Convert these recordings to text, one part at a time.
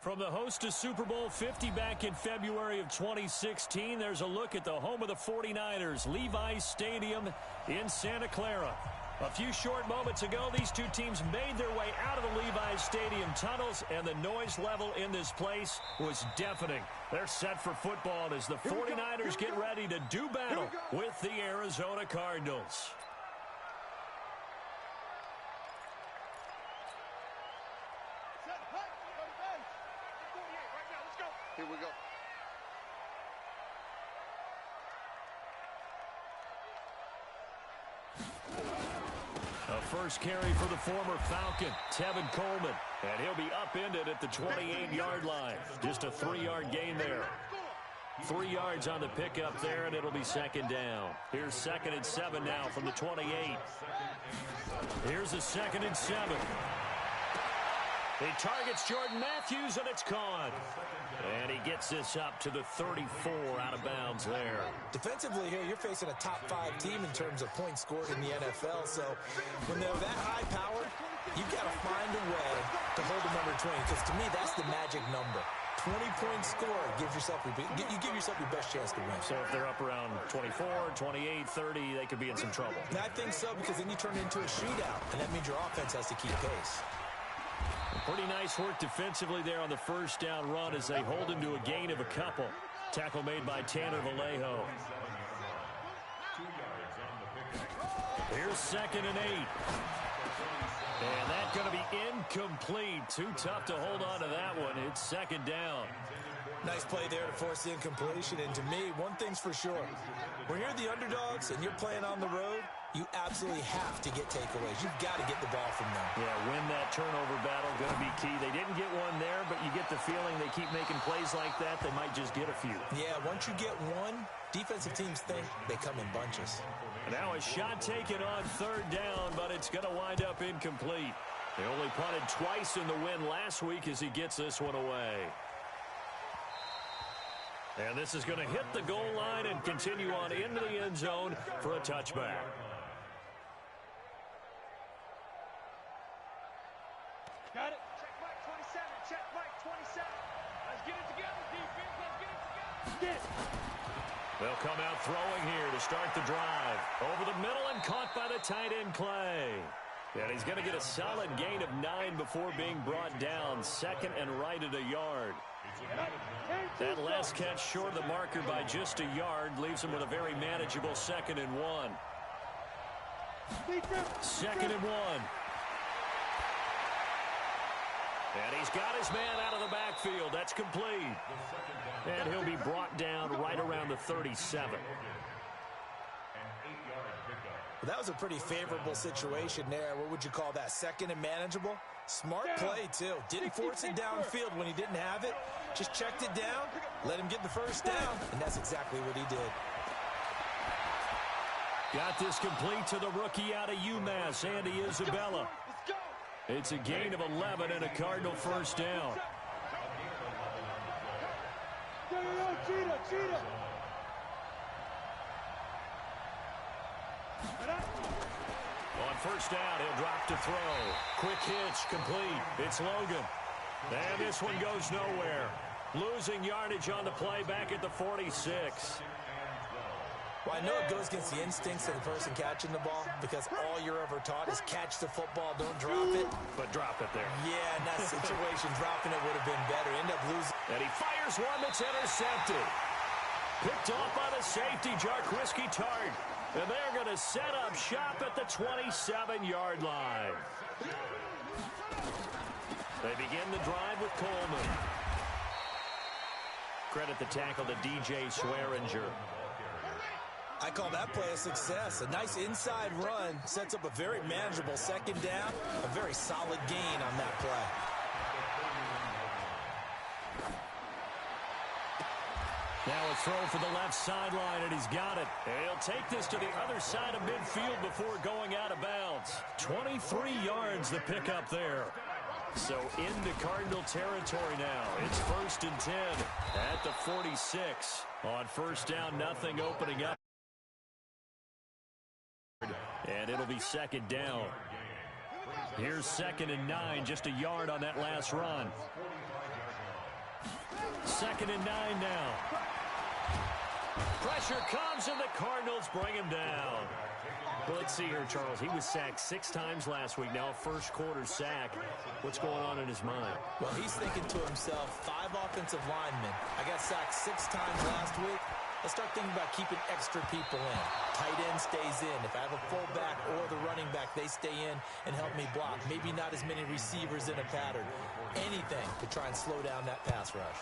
From the host to Super Bowl 50 back in February of 2016, there's a look at the home of the 49ers, Levi's Stadium in Santa Clara. A few short moments ago, these two teams made their way out of the Levi's Stadium tunnels, and the noise level in this place was deafening. They're set for football as the 49ers get ready to do battle with the Arizona Cardinals. Here we go. A first carry for the former Falcon, Tevin Coleman. And he'll be upended at the 28-yard line. Just a 3-yard gain there. 3 yards on the pickup there, and it'll be second down. Here's 2nd and 7 now from the 28. Here's a 2nd and 7. He targets Jordan Matthews, and it's caught. And he gets this up to the 34 out of bounds there. Defensively here, you're facing a top 5 team in terms of points scored in the NFL. So when they're that high powered, you've got to find a way to hold the number 20. Because to me, that's the magic number. 20-point score gives yourself you give yourself your best chance to win. So if they're up around 24, 28, 30, they could be in some trouble. I think so, because then you turn it into a shootout, and that means your offense has to keep pace. Pretty nice work defensively there on the first down run as they hold him to a gain of a couple. Tackle made by Tanner Vallejo. Here's 2nd and 8. And that's going to be incomplete. Too tough to hold on to that one. It's 2nd down. Nice play there to force the incompletion. And to me, one thing's for sure. When you're the underdogs and you're playing on the road, you absolutely have to get takeaways. You've got to get the ball from them. Yeah, win that turnover battle, going to be key. They didn't get one there, but you get the feeling they keep making plays like that, they might just get a few. Yeah, once you get one, defensive teams think they come in bunches. Now a shot taken on 3rd down, but it's going to wind up incomplete. They only punted twice in the win last week as he gets this one away. And this is going to hit the goal line and continue on into the end zone for a touchback. Got it. Check Mike 27. Check Mike 27. Let's get it together, defense. Let's get it together. They'll come out throwing here to start the drive. Over the middle and caught by the tight end Clay. And he's going to get a solid gain of 9 before being brought down. 2nd and right at a yard. That last catch short of the marker by just a yard leaves him with a very manageable 2nd and 1. 2nd and 1. And he's got his man out of the backfield. That's complete. And he'll be brought down right around the 37. Well, that was a pretty favorable situation there. What would you call that? 2nd and manageable? Smart play, too. Didn't force it downfield when he didn't have it. Just checked it down, let him get the first down, and that's exactly what he did. Got this complete to the rookie out of UMass, Andy Isabella. It's a gain of 11 and a Cardinal first down. On first down, he'll drop to throw. Quick hitch, complete. It's Logan. And this one goes nowhere. Losing yardage on the play back at the 46. Well, I know it goes against the instincts of the person catching the ball because all you're ever taught is catch the football, don't drop it. But drop it there. Yeah, in that situation, dropping it would have been better. End up losing. And he fires one that's intercepted. Picked off by the safety, Jarquiski Tart. And they're going to set up shop at the 27-yard line. They begin the drive with Coleman. Credit the tackle to DJ Swearinger. I call that play a success. A nice inside run sets up a very manageable 2nd down. A very solid gain on that play. Now a throw for the left sideline, and he's got it. And he'll take this to the other side of midfield before going out of bounds. 23 yards the pickup there. So into Cardinal territory now. It's 1st and 10 at the 46. On first down, nothing opening up. And it'll be 2nd down. Here's 2nd and 9, just a yard on that last run. 2nd and 9 now. Pressure comes, and the Cardinals bring him down. Well, let's see here, Charles. He was sacked 6 times last week. Now a first-quarter sack. What's going on in his mind? Well, he's thinking to himself, 5 offensive linemen. I got sacked 6 times last week. Let's start thinking about keeping extra people in. Tight end stays in. If I have a fullback or the running back, they stay in and help me block. Maybe not as many receivers in a pattern. Anything to try and slow down that pass rush.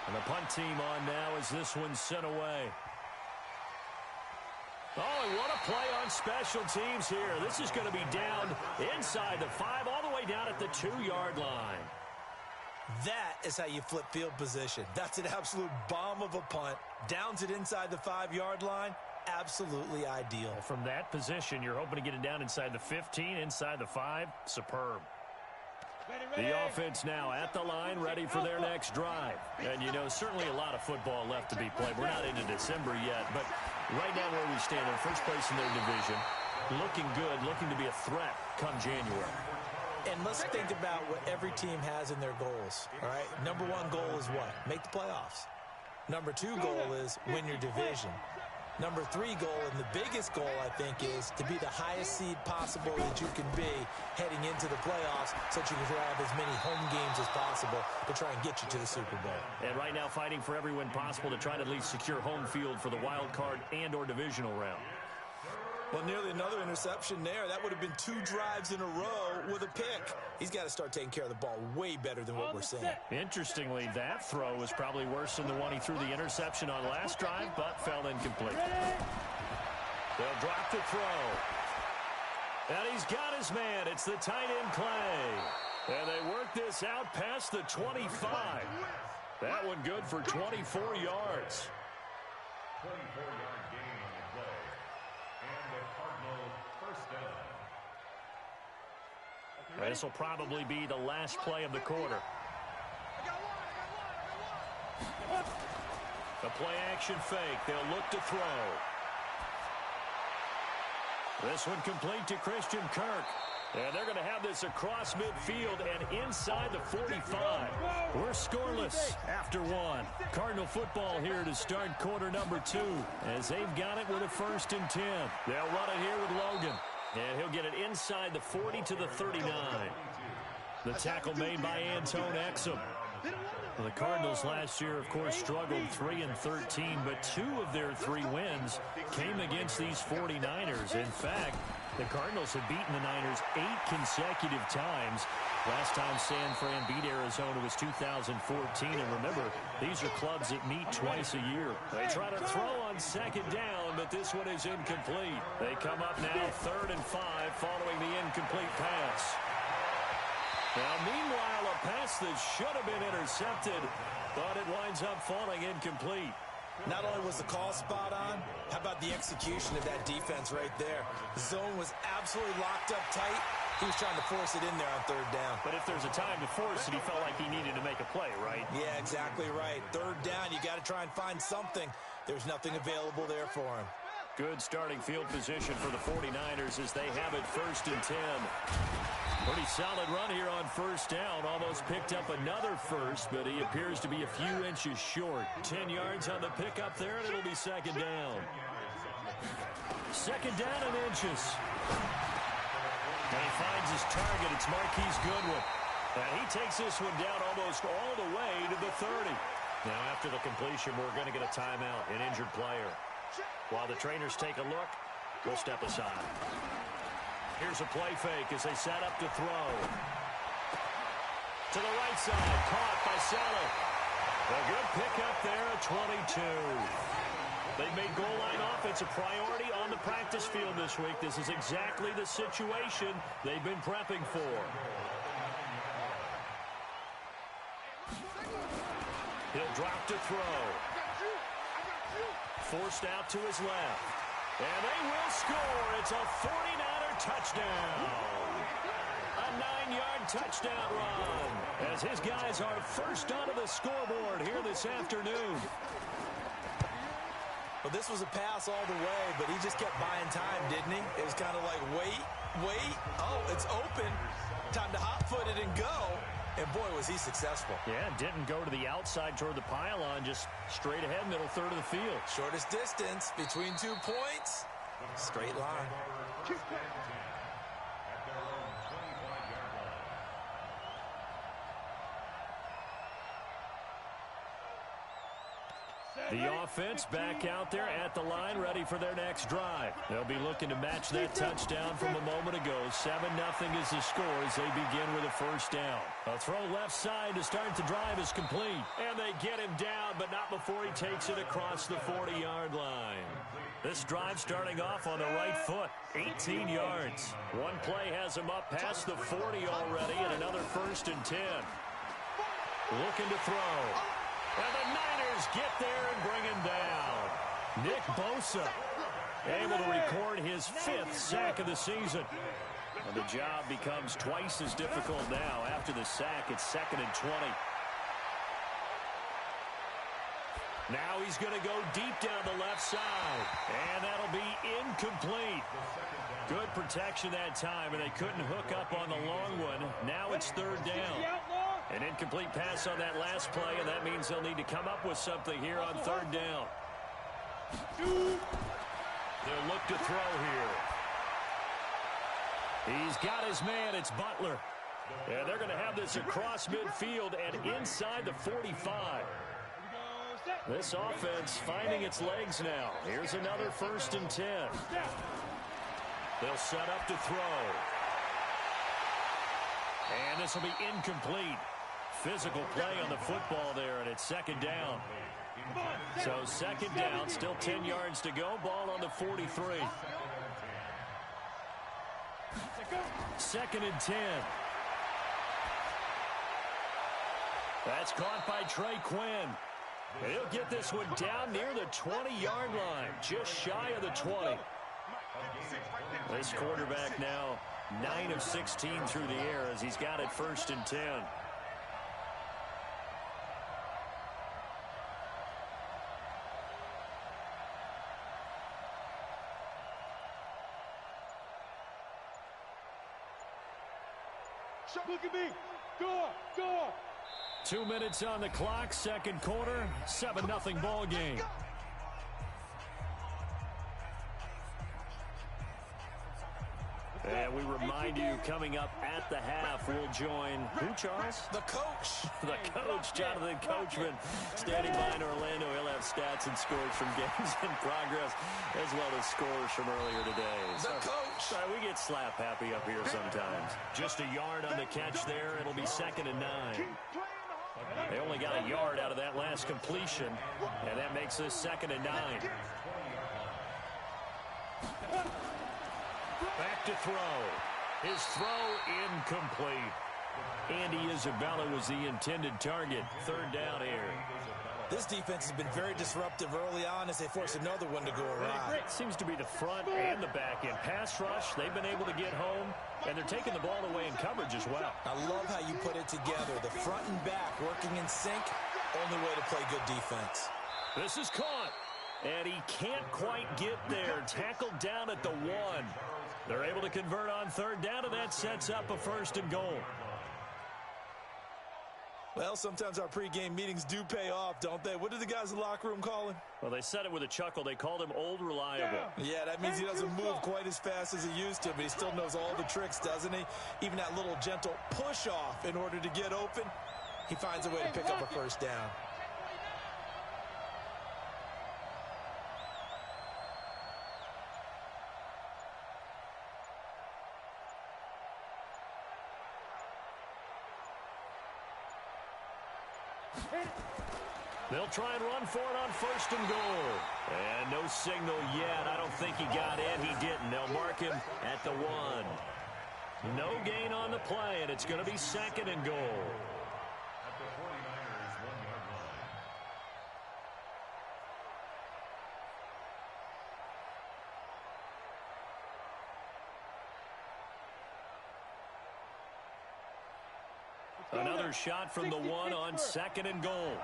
And the punt team on now as this one's sent away. Oh, and what a play on special teams here. This is going to be down inside the 5, all the way down at the 2-yard line. That is how you flip field position. That's an absolute bomb of a punt. Downs it inside the 5-yard line. Absolutely ideal. From that position, you're hoping to get it down inside the 15, inside the 5. Superb. The offense now at the line, ready for their next drive. And, you know, certainly a lot of football left to be played. We're not into December yet, but right now where we stand in first place in their division, looking good, looking to be a threat come January. And let's think about what every team has in their goals, all right? Number 1 goal is what? Make the playoffs. Number 2 goal is win your division. Number 3 goal, and the biggest goal, I think, is to be the highest seed possible that you can be heading into the playoffs so that you can have as many home games as possible to try and get you to the Super Bowl. And right now fighting for every win possible to try to at least secure home field for the wild card and or divisional round. Well, nearly another interception there. That would have been 2 drives in a row with a pick. He's got to start taking care of the ball way better than what we're seeing. Interestingly, that throw was probably worse than the one he threw the interception on last drive, but fell incomplete. They'll drop the throw. And he's got his man. It's the tight end Clay. And they work this out past the 25. That one good for 24 yards. 24-yard gain on the play. And the Cardinals first down. This will probably be the last play of the quarter. The play action fake. They'll look to throw. This one complete to Christian Kirk. And they're going to have this across midfield and inside the 45. We're scoreless after 1. Cardinal football here to start quarter number 2 as they've got it with a 1st and 10. They'll run it here with Logan. And he'll get it inside the 40 to the 39. The tackle made by Antone Exum. The Cardinals last year, of course, struggled 3-13, but 2 of their 3 wins came against these 49ers. In fact, the Cardinals have beaten the Niners 8 consecutive times. Last time San Fran beat Arizona was 2014. And remember, these are clubs that meet twice a year. They try to throw on 2nd down, but this one is incomplete. They come up now 3rd and 5 following the incomplete pass. Now, meanwhile, a pass that should have been intercepted, but it winds up falling incomplete. Not only was the call spot on, how about the execution of that defense right there? The zone was absolutely locked up tight. He was trying to force it in there on 3rd down. But if there's a time to force it, he felt like he needed to make a play, right? Yeah, exactly right. 3rd down, you got to try and find something. There's nothing available there for him. Good starting field position for the 49ers as they have it 1st and 10. Pretty solid run here on 1st down. Almost picked up another first, but he appears to be a few inches short. 10 yards on the pickup there, and it'll be 2nd down. 2nd down and inches. And he finds his target. It's Marquise Goodwin. And he takes this one down almost all the way to the 30. Now, after the completion, we're going to get a timeout, an injured player. While the trainers take a look, we'll step aside. Here's a play fake as they set up to throw. To the right side, caught by Saleh. A good pickup there at 22. They've made goal line offense a priority on the practice field this week. This is exactly the situation they've been prepping for. He'll drop to throw. Forced out to his left. And they will score. It's a 49er touchdown. A 9-yard touchdown run as his guys are first onto the scoreboard here this afternoon. Well, this was a pass all the way, but he just kept buying time, didn't he? It was kind of like, wait. Oh, it's open. Time to hot-foot it and go. And boy, was he successful. Yeah, didn't go to the outside toward the pylon, just straight ahead, middle third of the field. Shortest distance between 2 points, straight line. The offense back out there at the line, ready for their next drive. They'll be looking to match that touchdown from a moment ago. 7-0 is the score as they begin with a first down. A throw left side to start the drive is complete. And they get him down, but not before he takes it across the 40-yard line. This drive starting off on the right foot, 18 yards. One play has him up past the 40 already, and another 1st and 10. Looking to throw. And the Niners get there and bring him down. Nick Bosa able to record his 5th sack of the season. And the job becomes twice as difficult now. After the sack, it's 2nd and 20. Now he's going to go deep down the left side. And that'll be incomplete. Good protection that time, and they couldn't hook up on the long one. Now it's 3rd down. An incomplete pass on that last play, and that means they'll need to come up with something here on 3rd down. They'll look to throw here. He's got his man. It's Butler. And they're going to have this across midfield and inside the 45. This offense finding its legs now. Here's another 1st and 10. They'll set up to throw. And this will be incomplete. Physical play on the football there, and it's 2nd down. So 2nd down, still 10 yards to go. Ball on the 43. 2nd and 10. That's caught by Trey Quinn. He'll get this one down near the 20-yard line, just shy of the 20. This quarterback now 9 of 16 through the air as he's got it 1st and 10. Look at me. Go, go. 2 minutes on the clock, 2nd quarter, 7-0 ball game. And we remind you, coming up at the half, we'll join who, Charles? The coach. The coach, Jonathan Coachman, standing by in Orlando. He'll have stats and scores from games in progress, as well as scores from earlier today. The coach. Sorry, we get slap happy up here sometimes. Just a yard on the catch there. It'll be 2nd and 9. They only got a yard out of that last completion, and that makes this 2nd and 9. Back to throw. His throw incomplete. Andy Isabella was the intended target. 3rd down here. This defense has been very disruptive early on as they force another one to go awry. It seems to be the front and the back end. Pass rush, they've been able to get home, and they're taking the ball away in coverage as well. I love how you put it together. The front and back working in sync. Only way to play good defense. This is caught. And he can't quite get there. Tackled down at the 1. They're able to convert on 3rd down, and that sets up a 1st and goal. Well, sometimes our pregame meetings do pay off, don't they? What did the guys in the locker room call him? Well, they said it with a chuckle. They called him Old Reliable. Yeah, that means he doesn't move quite as fast as he used to, but he still knows all the tricks, doesn't he? Even that little gentle push-off in order to get open, he finds a way to pick up a 1st down. They'll try and run for it on 1st and goal. And no signal yet. I don't think he got in. He didn't. They'll mark him at the 1. No gain on the play, and it's going to be 2nd and goal. At the 49ers 1-yard line. Another shot from the 1 on 2nd and goal.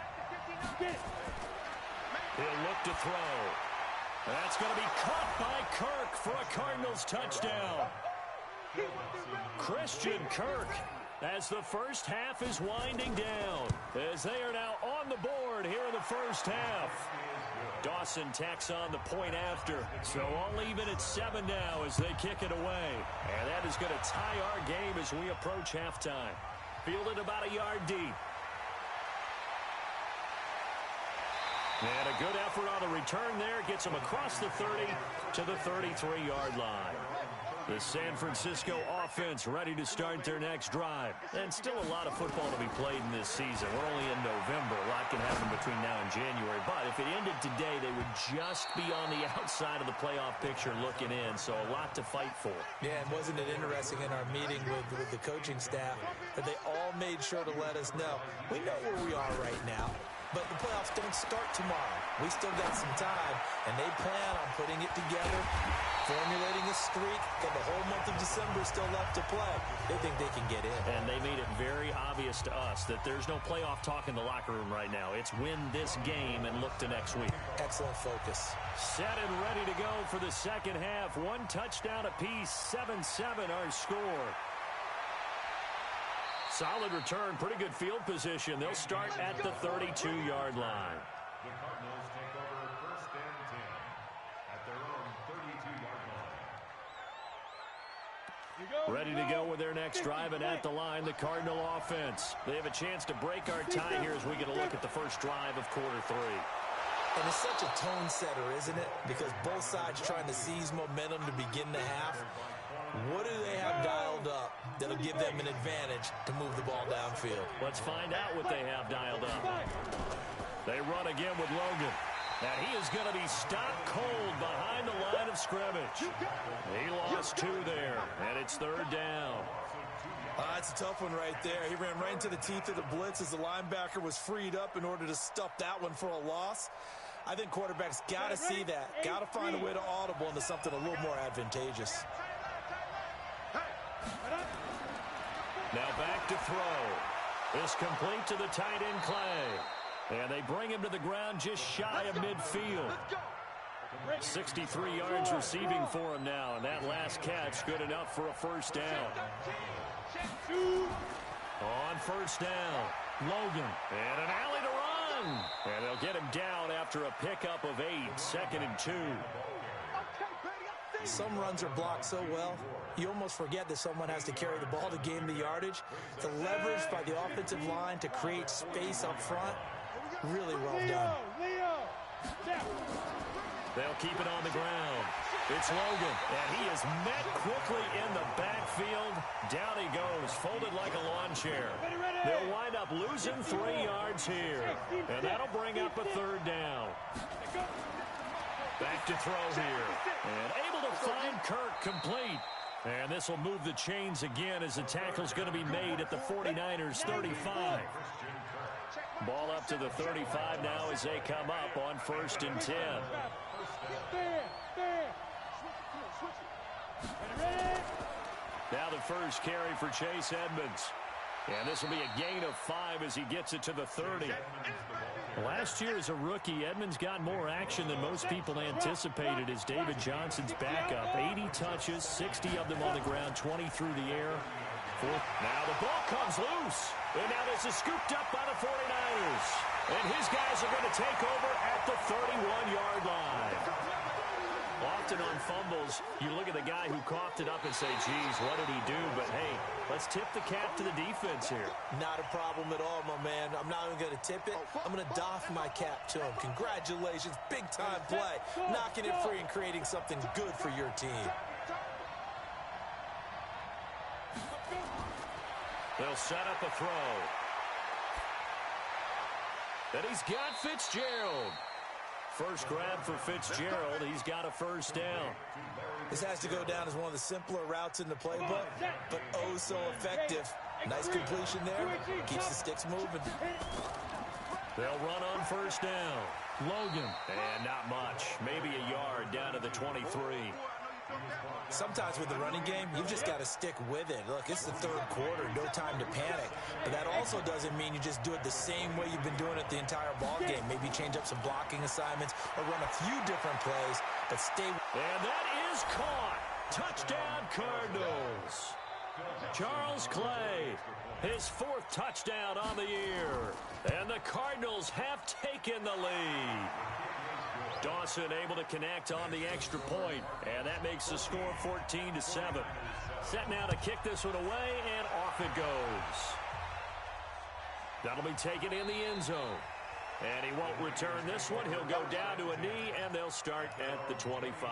He'll look to throw. That's going to be caught by Kirk for a Cardinals touchdown. Christian Kirk as the first half is winding down, as they are now on the board here in the first half. Dawson tacks on the point after, so all even at 7 now as they kick it away. And that is going to tie our game as we approach halftime. Fielded about a yard deep. And a good effort on the return there. Gets them across the 30 to the 33-yard line. The San Francisco offense ready to start their next drive. And still a lot of football to be played in this season. We're only in November. A lot can happen between now and January. But if it ended today, they would just be on the outside of the playoff picture looking in. So a lot to fight for. Yeah, and wasn't it interesting in our meeting with the coaching staff that they all made sure to let us know, we know where we are right now, but the playoffs don't start tomorrow. We still got some time, and they plan on putting it together, formulating a streak, and the whole month of December is still left to play. They think they can get in. And they made it very obvious to us that there's no playoff talk in the locker room right now. It's win this game and look to next week. Excellent focus. Set and ready to go for the second half. 1 touchdown apiece, 7-7 our score. Solid return, pretty good field position. They'll start at the 32-yard line. The Cardinals take over 1st and 10 at their own 32-yard line. Ready to go with their next drive, and at the line, the Cardinal offense. They have a chance to break our tie here as we get a look at the first drive of quarter 3. And it's such a tone setter, isn't it? Because both sides trying to seize momentum to begin the half. What do they have dialed up that'll give them an advantage to move the ball downfield? Let's find out what they have dialed up. They run again with Logan. And he is going to be stopped cold behind the line of scrimmage. He lost 2 there, and it's 3rd down. That's a tough one right there. He ran right into the teeth of the blitz as the linebacker was freed up in order to stuff that one for a loss. I think quarterbacks got to see that. Got to find a way to audible into something a little more advantageous. Now back to throw. Is complete to the tight end Clay. And they bring him to the ground just shy of midfield. 63 yards receiving for him now. And that last catch good enough for a first down. On first down, Logan. And an alley to run. And they'll get him down after a pickup of 8. 2nd and 2. Some runs are blocked so well, you almost forget that someone has to carry the ball to gain the yardage. The leverage by the offensive line to create space up front, really well done. They'll keep it on the ground. It's Logan, and he is met quickly in the backfield. Down he goes, folded like a lawn chair. They'll wind up losing 3 yards here, and that'll bring up a 3rd down. Back to throw here, and able to find Kirk complete. And this will move the chains again as the tackle's going to be made at the 49ers 35. Ball up to the 35 now as they come up on 1st and 10. Now the first carry for Chase Edmonds. And this will be a gain of 5 as he gets it to the 30. Last year as a rookie, Edmonds got more action than most people anticipated as David Johnson's backup. 80 touches, 60 of them on the ground, 20 through the air. Now the ball comes loose. And now this is scooped up by the 49ers. And his guys are going to take over at the 31-yard line. Often on fumbles, you look at the guy who coughed it up and say, geez, what did he do? But, hey, let's tip the cap to the defense here. Not a problem at all, my man. I'm not even going to tip it. I'm going to doff my cap to him. Congratulations. Big-time play. Knocking it free and creating something good for your team. They'll set up a throw. And he's got Fitzgerald. First grab for Fitzgerald. He's got a first down. This has to go down as one of the simpler routes in the playbook, but oh so effective. Nice completion there. Keeps the sticks moving. They'll run on first down. Logan. And not much. Maybe a yard down to the 23. Sometimes with the running game, you've just got to stick with it. Look, it's the 3rd quarter, no time to panic. But that also doesn't mean you just do it the same way you've been doing it the entire ball game. Maybe change up some blocking assignments or run a few different plays, but stay. And that is caught. Touchdown, Cardinals. Charles Clay, his 4th touchdown on the year. And the Cardinals have taken the lead. Dawson able to connect on the extra point, and that makes the score 14-7. Set now to kick this one away, and off it goes. That'll be taken in the end zone. And he won't return this one. He'll go down to a knee, and they'll start at the 25.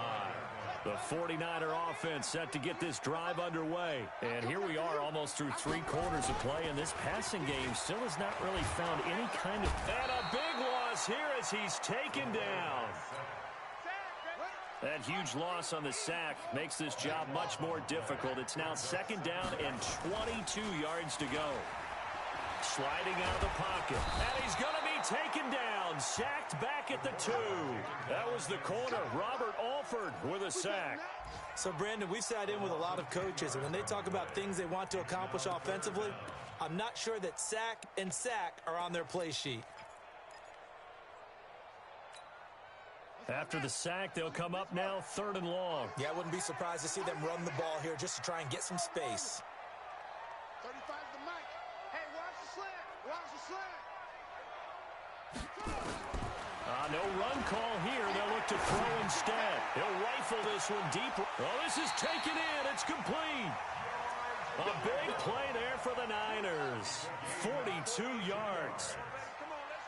The 49er offense set to get this drive underway. And here we are almost through 3 quarters of play, and this passing game still has not really found any kind of... And a big loss here as he's taken down. That huge loss on the sack makes this job much more difficult. It's now 2nd down and 22 yards to go. Sliding out of the pocket. And he's going to be taken down. Sacked back at the 2. That was the corner, Robert Alford, with a sack. So, Brandon, we've sat in with a lot of coaches, and when they talk about things they want to accomplish offensively, I'm not sure that sack and sack are on their play sheet. After the sack, they'll come up now 3rd and long. Yeah, I wouldn't be surprised to see them run the ball here just to try and get some space. 35's the mic. Hey, watch the slant. Watch the slant. No run call here. They'll look to throw instead. He'll rifle this one deep. Oh, this is taken in. It's complete. A big play there for the Niners. 42 yards.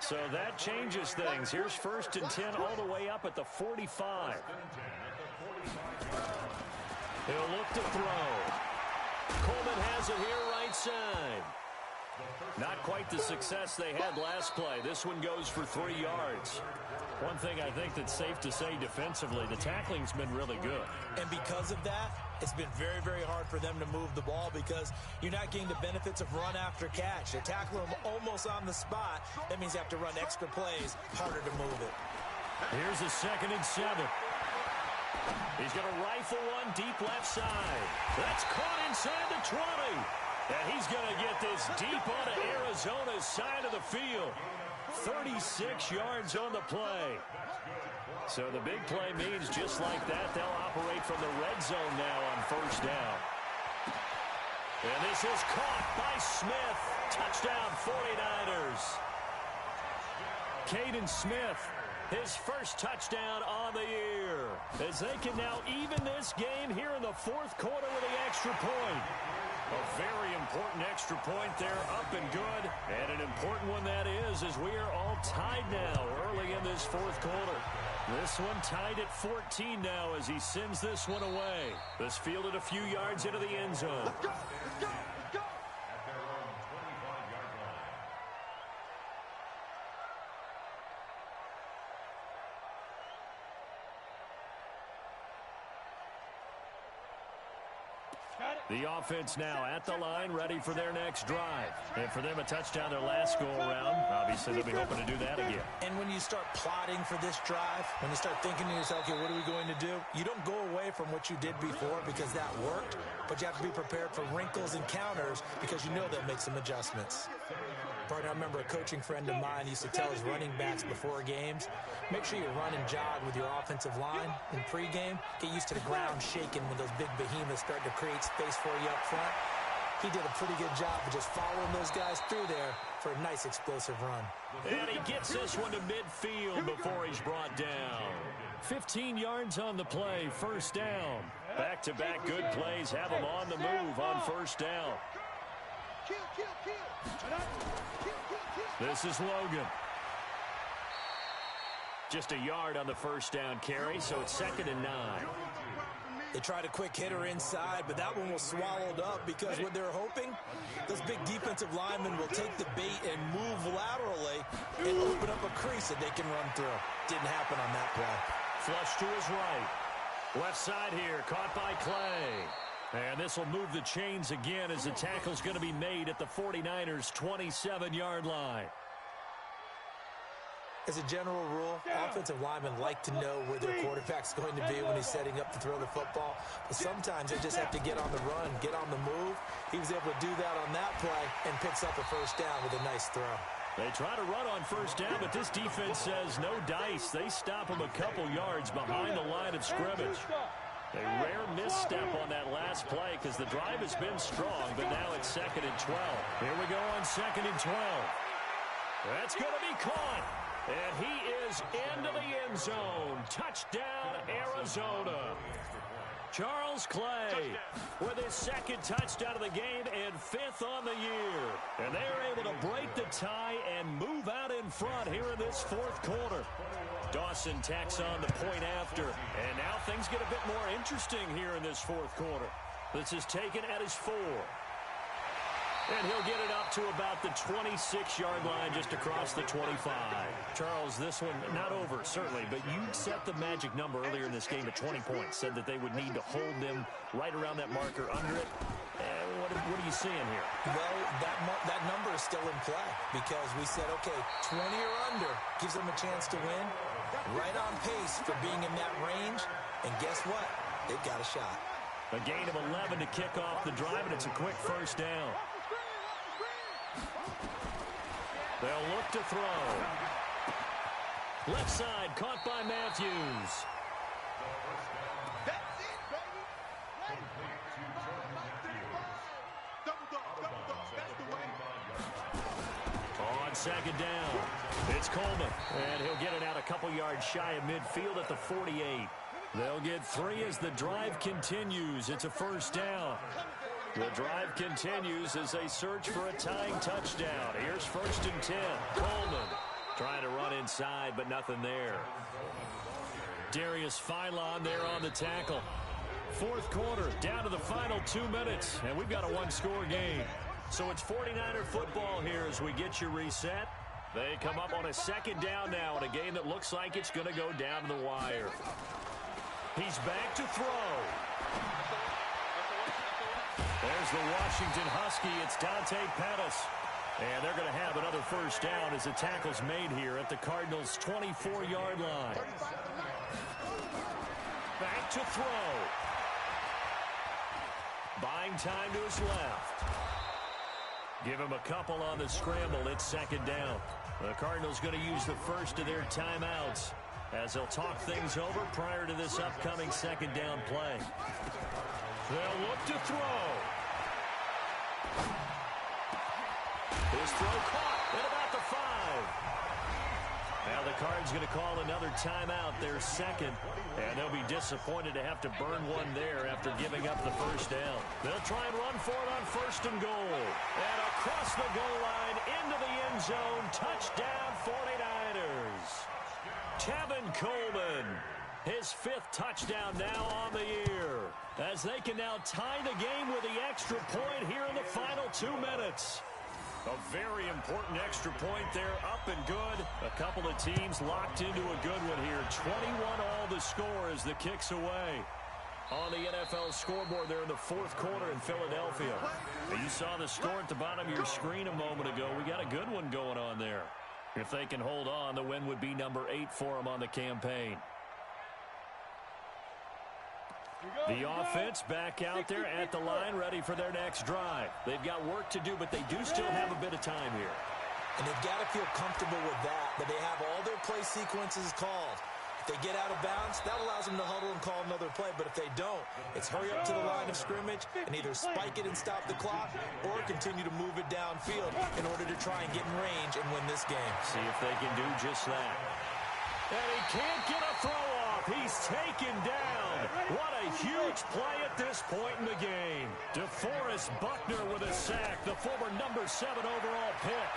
So that changes things. Here's 1st and 10 all the way up at the 45. He'll look to throw. Coleman has it here right side. Not quite the success they had last play. This one goes for 3 yards. One thing I think that's safe to say defensively, the tackling's been really good. And because of that, it's been very, very hard for them to move the ball because you're not getting the benefits of run after catch. They tackle them almost on the spot. That means you have to run extra plays, harder to move it. Here's a 2nd and 7. He's going to rifle one deep left side. That's caught inside the 20. And he's going to get this deep onto Arizona's side of the field. 36 yards on the play. So the big play means just like that, they'll operate from the red zone now on 1st down. And this is caught by Smith. Touchdown 49ers. Caden Smith, his 1st touchdown on the year. As they can now even this game here in the 4th quarter with the extra point. A very important extra point there, up and good. And an important one that is, as we are all tied now early in this 4th quarter. This one tied at 14 now as he sends this one away. This fielded a few yards into the end zone. Let's go. Let's go. Let's go. At their own 25-yard line. The offense now at the line, ready for their next drive. And for them, a touchdown their last go-around. Obviously, they'll be hoping to do that again. And when you start plotting for this drive, when you start thinking to yourself, okay, what are we going to do? You don't go away from what you did before because that worked, but you have to be prepared for wrinkles and counters because you know they'll make some adjustments. Partner, I remember a coaching friend of mine used to tell his running backs before games, make sure you run and jog with your offensive line in pregame. Get used to the ground shaking when those big behemoths start to create space for you up front. He did a pretty good job of just following those guys through there for a nice explosive run. And he gets this one to midfield before he's brought down. 15 yards on the play, 1st down. Back-to-back good plays have him on the move on 1st down. This is Logan. Just a yard on the 1st down carry, so it's 2nd and 9. They tried a quick hitter inside, but that one was swallowed up because what they're hoping, those big defensive linemen will take the bait and move laterally and open up a crease that they can run through. Didn't happen on that play. Flush to his right. Left side here, caught by Clay. And this will move the chains again as the tackle's going to be made at the 49ers' 27-yard line. As a general rule, offensive linemen like to know where their quarterback's going to be when he's setting up to throw the football. But sometimes they just have to get on the run, get on the move. He was able to do that on that play and picks up a 1st down with a nice throw. They try to run on 1st down, but this defense says no dice. They stop him a couple yards behind the line of scrimmage. A rare misstep on that last play because the drive has been strong, but now it's 2nd and 12. Here we go on 2nd and 12. That's going to be caught. And he is into the end zone. Touchdown, Arizona. Charles Clay with his 2nd touchdown of the game and 5th on the year. And they are able to break the tie and move out in front here in this 4th quarter. Dawson tacks on the point after. And now things get a bit more interesting here in this 4th quarter. This is taken at his 4. And he'll get it up to about the 26-yard line just across the 25. Charles, this one not over, certainly, but you set the magic number earlier in this game at 20 points. Said that they would need to hold them right around that marker under it. What are you seeing here? Well, that number is still in play because we said, okay, 20 or under gives them a chance to win. Right on pace for being in that range. And guess what? They've got a shot. A gain of 11 to kick off the drive, and it's a quick first down. They'll look to throw. Left side, caught by Matthews. That's it, baby. That's the way. On 2nd down, it's Coleman, and he'll get it out a couple yards shy of midfield at the 48. They'll get 3 as the drive continues. It's a first down. The drive continues as they search for a tying touchdown. Here's 1st and 10. Coleman trying to run inside, but nothing there. Darius Philon there on the tackle. 4th quarter, down to the final 2 minutes, and we've got a one-score game. So it's 49er football here as we get you reset. They come up on a 2nd down now in a game that looks like it's going to go down to the wire. He's back to throw. There's the Washington Husky. It's Dante Pettis. And they're going to have another first down as the tackle's made here at the Cardinals' 24-yard line. Back to throw. Buying time to his left. Give him a couple on the scramble. It's 2nd down. The Cardinals going to use the first of their timeouts as they'll talk things over prior to this upcoming 2nd down play. They'll look to throw. His throw caught at about the 5. Now the Cards going to call another timeout, their 2nd, and they'll be disappointed to have to burn one there after giving up the first down. They'll try and run for it on 1st and goal. And across the goal line into the end zone, touchdown 49ers. Tevin Coleman, his 5th touchdown now on the year, as they can now tie the game with the extra point here in the final 2 minutes. A very important extra point there, up and good. A couple of teams locked into a good one here. 21 all the score as the kick's away. On the NFL scoreboard there in the 4th quarter in Philadelphia. You saw the score at the bottom of your screen a moment ago. We got a good one going on there. If they can hold on, the win would be number 8 for them on the campaign. The offense back out there at the line, ready for their next drive. They've got work to do, but they do still have a bit of time here. And they've got to feel comfortable with that they have all their play sequences called. If they get out of bounds, that allows them to huddle and call another play. But if they don't, it's hurry up to the line of scrimmage and either spike it and stop the clock or continue to move it downfield in order to try and get in range and win this game. See if they can do just that. And he can't get a throw off. He's taken down. What a huge play at this point in the game. DeForest Buckner with a sack, the former number 7 overall pick.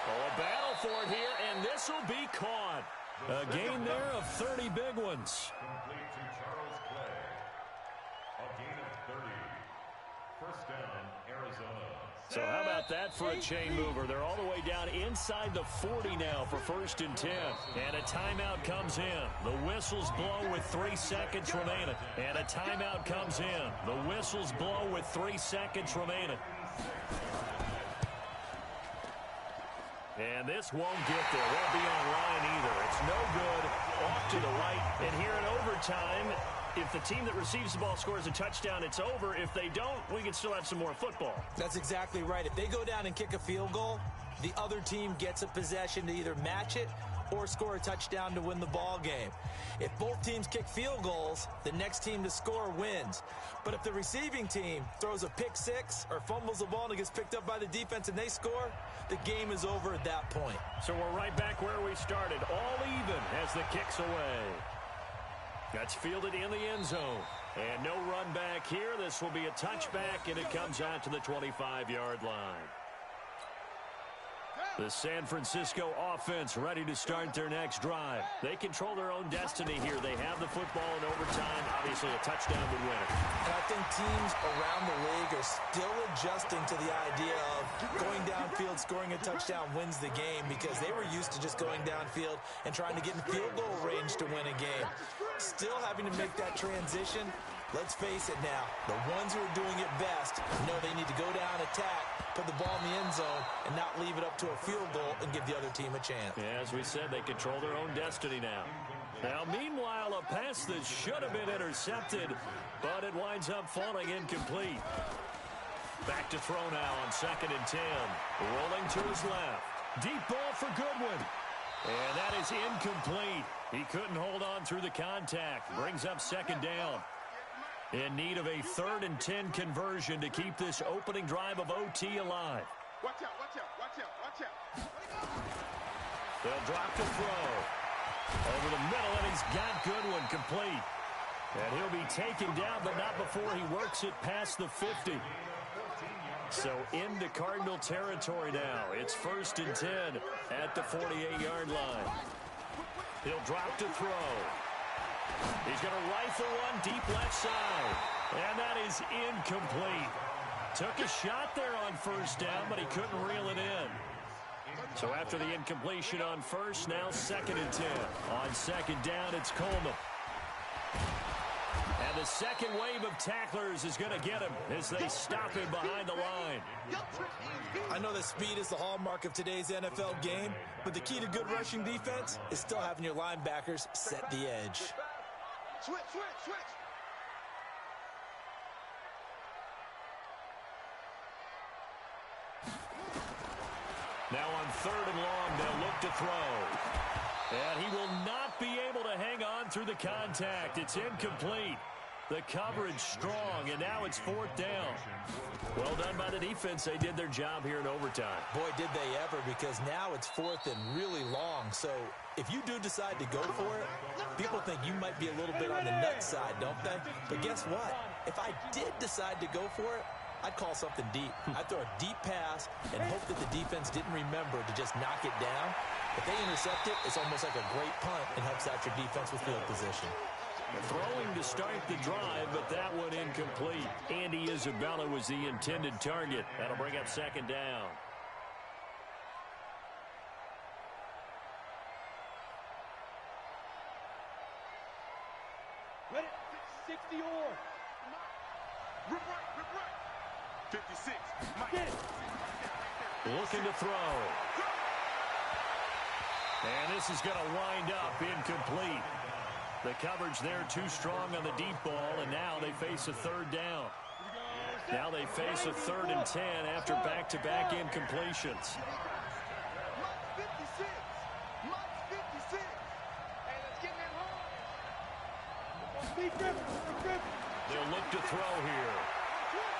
Oh, a battle for it here, and this will be caught. A gain there of 30 big ones. Complete to Charles Clay. A gain of 30. First down, Arizona. So how about that for a chain mover? They're all the way down inside the 40 now for 1st and 10. And a timeout comes in. The whistles blow with 3 seconds remaining. And a timeout comes in. The whistles blow with 3 seconds remaining. And this won't get there. Won't be online either. It's no good. Off to the right. And here in overtime, if the team that receives the ball scores a touchdown, it's over. If they don't, we can still have some more football. That's exactly right. If they go down and kick a field goal, the other team gets a possession to either match it or score a touchdown to win the ball game. If both teams kick field goals, the next team to score wins. But if the receiving team throws a pick six or fumbles the ball and it gets picked up by the defense and they score, the game is over at that point. So we're right back where we started, all even as the kick's away. That's fielded in the end zone. And no run back here. This will be a touchback, and it comes out to the 25-yard line. The San Francisco offense ready to start their next drive. They control their own destiny here. They have the football in overtime. Obviously, a touchdown would win it. And I think teams around the league are still adjusting to the idea of going downfield, scoring a touchdown wins the game, because they were used to just going downfield and trying to get in field goal range to win a game. Still having to make that transition. Let's face it now, the ones who are doing it best know they need to go down, attack, put the ball in the end zone, and not leave it up to a field goal and give the other team a chance. Yeah, as we said, they control their own destiny now. Now, meanwhile, a pass that should have been intercepted, but it winds up falling incomplete. Back to throw now on 2nd and 10. Rolling to his left. Deep ball for Goodwin. And that is incomplete. He couldn't hold on through the contact. Brings up 2nd down. In need of a 3rd and 10 conversion to keep this opening drive of OT alive. Watch out, watch out, watch out, watch out. They'll drop to throw. Over the middle, and he's got Goodwin complete. And he'll be taken down, but not before he works it past the 50. So into Cardinal territory now. It's 1st and 10 at the 48-yard line. He'll drop to throw. He's going to rifle one deep left side. And that is incomplete. Took a shot there on 1st down, but he couldn't reel it in. So after the incompletion on 1st, now 2nd and 10. On 2nd down, it's Coleman. And the second wave of tacklers is going to get him as they stop him behind the line. I know that speed is the hallmark of today's NFL game, but the key to good rushing defense is still having your linebackers set the edge. Switch, switch, switch. Now on 3rd and long, they'll look to throw. And he will not be able to hang on through the contact. It's incomplete. The coverage strong, and now it's 4th down. Well done by the defense. They did their job here in overtime. Boy, did they ever, because now it's 4th and really long. So if you do decide to go for it, people think you might be a little bit on the nut side, don't they? But guess what? If I did decide to go for it, I'd call something deep. I'd throw a deep pass and hope that the defense didn't remember to just knock it down. If they intercept it, it's almost like a great punt and helps out your defense with field position. Throwing to start the drive, but that one incomplete. Andy Isabella was the intended target. That'll bring up 2nd down. Ready? 60 or. Rip right. 56. Mike. Looking to throw. And this is going to wind up incomplete. The coverage there too strong on the deep ball, and now they face a 3rd down. Now they face a 3rd and 10 after back-to-back incompletions. Mike 56. Mike 56. Hey, let's get that home. They'll look to throw here.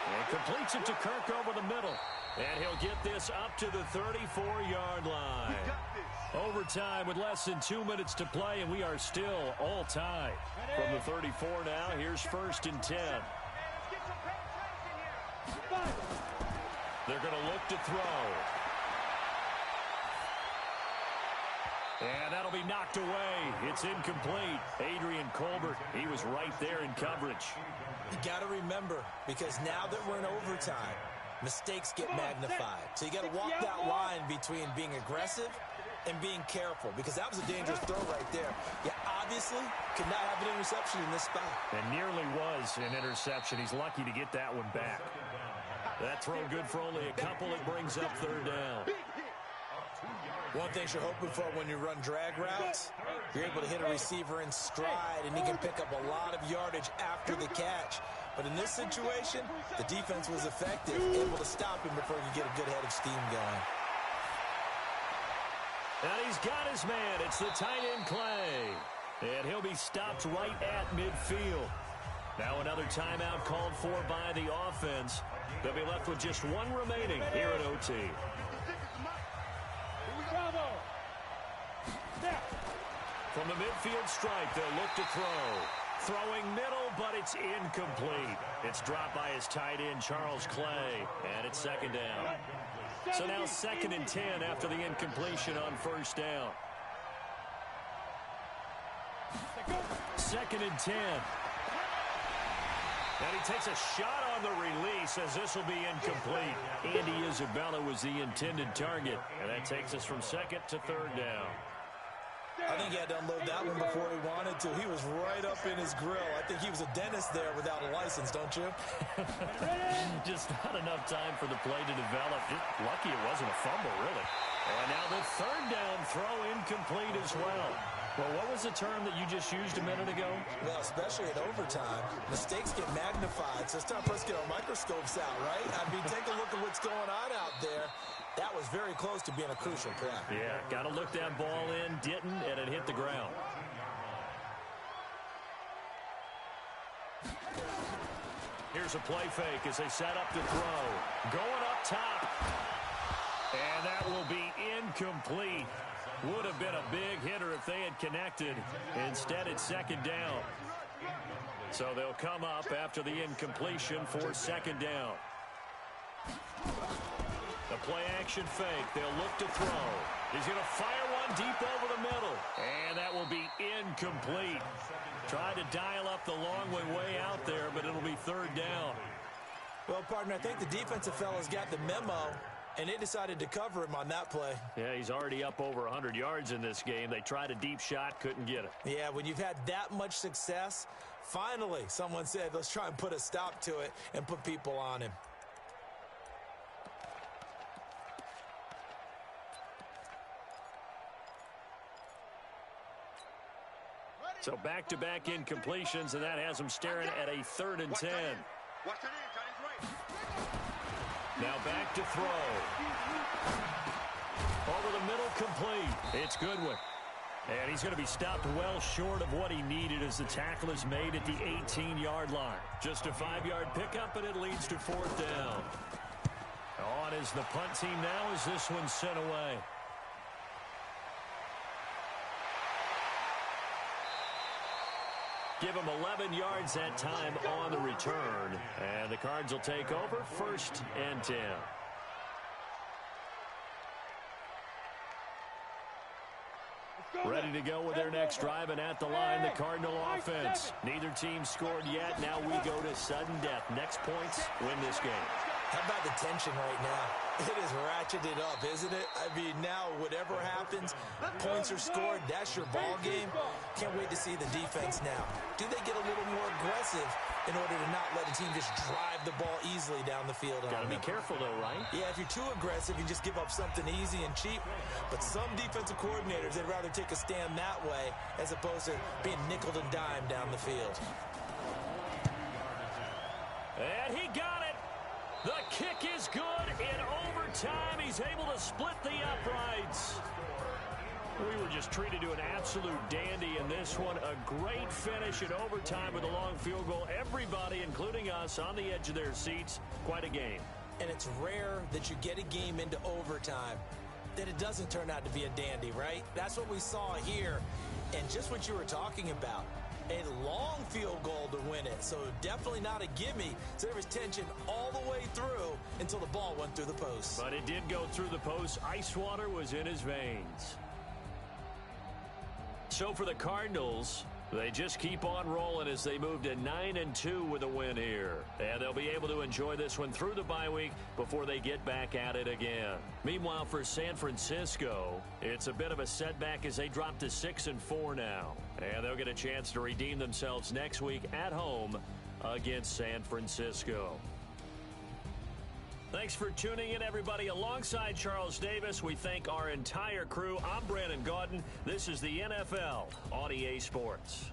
And completes it to Kirk over the middle. And he'll get this up to the 34-yard line. Overtime with less than 2 minutes to play, and we are still all tied. From the 34 now, here's 1st and 10. They're going to look to throw. And that'll be knocked away. It's incomplete. Adrian Colbert, he was right there in coverage. You got to remember, because now that we're in overtime, mistakes get magnified. So you got to walk that line between being aggressive and being careful, because that was a dangerous throw right there. You obviously could not have an interception in this spot. And nearly was an interception. He's lucky to get that one back. That throw good for only a couple. It brings up 3rd down. One thing you're hoping for when you run drag routes, you're able to hit a receiver in stride, and he can pick up a lot of yardage after the catch. But in this situation, the defense was effective, able to stop him before he could get a good head of steam going. And he's got his man. It's the tight end, Clay. And he'll be stopped right at midfield. Now another timeout called for by the offense. They'll be left with just one remaining here at OT. From the midfield stripe, they'll look to throw. Throwing middle, but it's incomplete. It's dropped by his tight end, Charles Clay, and it's second down. So now 2nd and 10 after the incompletion on first down. 2nd and 10. And he takes a shot on the release as this will be incomplete. Andy Isabella was the intended target, and that takes us from 2nd to 3rd down. I think he had to unload that one before he wanted to. He was right up in his grill. I think he was a dentist there without a license, don't you? Just not enough time for the play to develop. Just lucky it wasn't a fumble, really. And now the 3rd down throw incomplete as well. Well, what was the term that you just used a minute ago? Well, especially at overtime, mistakes get magnified, so it's time for us to get our microscopes out, right? I mean, take a look at what's going on out there. That was very close to being a crucial play. Yeah, got to look that ball in, didn't, and it hit the ground. Here's a play fake as they set up to throw. Going up top. And that will be incomplete. Would have been a big hitter if they had connected. Instead, it's 2nd down. So they'll come up after the incompletion for 2nd down. The play-action fake. They'll look to throw. He's going to fire one deep over the middle. And that will be incomplete. Tried to dial up the long way out there, but it'll be 3rd down. Well, partner, I think the defensive fellas got the memo, and they decided to cover him on that play. Yeah, he's already up over 100 yards in this game. They tried a deep shot, couldn't get it. Yeah, when you've had that much success, finally someone said, let's try and put a stop to it and put people on him. So back-to-back incompletions, and that has them staring at a 3rd and 10. Now back to throw. Over the middle, complete. It's Goodwin. And he's going to be stopped well short of what he needed as the tackle is made at the 18-yard line. Just a 5-yard pickup, and it leads to 4th down. On is the punt team now as this one's sent away. Give him 11 yards that time on the return. And the Cards will take over 1st and 10. Ready to go with their next drive, and at the line, the Cardinal offense. Neither team scored yet. Now we go to sudden death. Next points win this game. How about the tension right now? It is ratcheted up, isn't it? I mean, now whatever happens, points are scored, that's your ball game. Can't wait to see the defense now. Do they get a little more aggressive in order to not let a team just drive the ball easily down the field? Got to be careful, though, right? Yeah, if you're too aggressive, you just give up something easy and cheap. But some defensive coordinators, they'd rather take a stand that way as opposed to being nickeled and dimed down the field. And he got it. The kick is good. In overtime, he's able to split the uprights. We were just treated to an absolute dandy in this one. A great finish in overtime with a long field goal. Everybody, including us, on the edge of their seats. Quite a game. And it's rare that you get a game into overtime that it doesn't turn out to be a dandy, right? That's what we saw here. And just what you were talking about. A long field goal to win it, so definitely not a gimme. So there was tension all the way through until the ball went through the post. But it did go through the post. Ice water was in his veins. So for the Cardinals, they just keep on rolling as they move to 9-2 with a win here. And they'll be able to enjoy this one through the bye week before they get back at it again. Meanwhile, for San Francisco, it's a bit of a setback as they drop to 6-4 now. And they'll get a chance to redeem themselves next week at home against San Francisco. Thanks for tuning in, everybody. Alongside Charles Davis, we thank our entire crew. I'm Brandon Gaudin. This is the NFL on EA Sports.